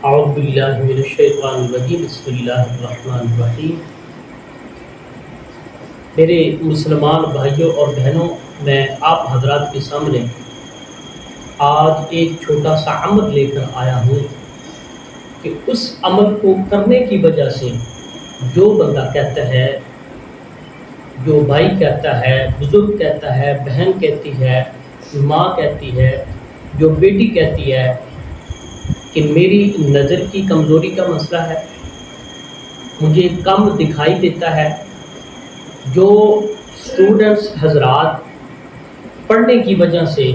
اعوذ باللہ من الشیطان الرجیم بسم اللہ الرحمن الرحیم۔ میرے مسلمان بھائیوں اور بہنوں، میں آپ حضرات کے سامنے آج ایک چھوٹا سا عمل لے کر آیا ہوں کہ اس عمل کو کرنے کی وجہ سے جو بندہ کہتا ہے، جو بھائی کہتا ہے، بزرگ کہتا ہے، بہن کہتی ہے، ماں کہتی ہے، جو بیٹی کہتی ہے کہ میری نظر کی کمزوری کا مسئلہ ہے، مجھے کم دکھائی دیتا ہے، جو اسٹوڈنٹس حضرات پڑھنے کی وجہ سے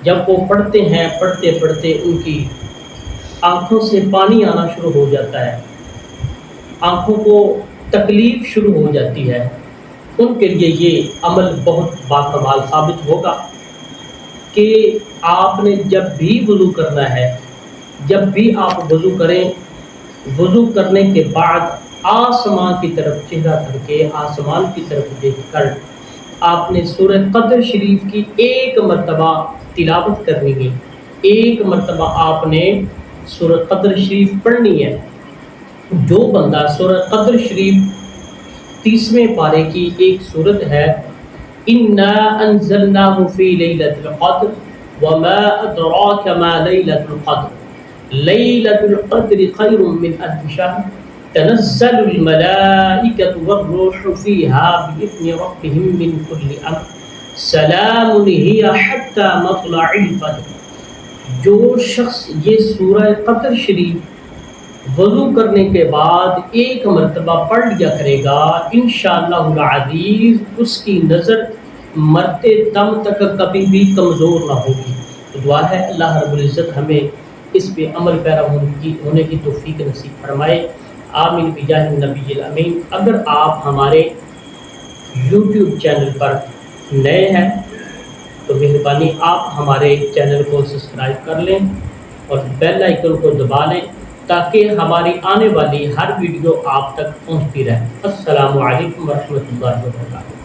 جب وہ پڑھتے ہیں پڑھتے پڑھتے ان کی آنکھوں سے پانی آنا شروع ہو جاتا ہے، آنکھوں کو تکلیف شروع ہو جاتی ہے، ان کے لیے یہ عمل بہت باکمال ثابت ہوگا کہ آپ نے جب بھی وضو کرنا ہے، جب بھی آپ وضو کریں، وضو کرنے کے بعد آسمان کی طرف چہرہ کر کے آسمان کی طرف دیکھ کر آپ نے سورہ قدر شریف کی ایک مرتبہ تلاوت کرنی ہے، ایک مرتبہ آپ نے سورہ قدر شریف پڑھنی ہے۔ جو بندہ سورہ قدر شریف 30ویں پارے کی ایک سورت ہے، اِنَّا أَنزَلْنَاهُ فِي لَيْلَةِ الْقَدْرِ وَمَا أَدْرَاكَ مَا لَيْلَةُ الْقَدْرِ لَيْلَةُ الْقَدْرِ خَيْرٌ مِّنْ أَلْفِ شَهْرٍ تَنَزَّلُ الْمَلَائِكَةُ وَالرُّوحُ فِيهَا بِإِذْنِ رَبِّهِم مِّنْ كُلِّ أَمْرٍ سَلَامٌ هِيَ حَتَّى مَطْلَعِ الْفَجْرِ۔ جو شخص یہ سورہ قدر شریف وضو کرنے کے بعد ایک مرتبہ پڑھ لیا کرے گا، انشاءاللہ العزیز اس کی نظر مرتے دم تک کبھی بھی کمزور نہ ہوگی۔ تو دعا ہے اللہ رب العزت ہمیں اس پہ عمل پیرا ہونے کی توفیق نصیب فرمائے، آمین بجاہ النبی الامین۔ اگر آپ ہمارے یوٹیوب چینل پر نئے ہیں تو مہربانی آپ ہمارے چینل کو سبسکرائب کر لیں اور بیل آئیکن کو دبا لیں تاکہ ہماری آنے والی ہر ویڈیو آپ تک پہنچتی رہے۔ السلام علیکم ورحمۃ اللہ وبرکاتہ۔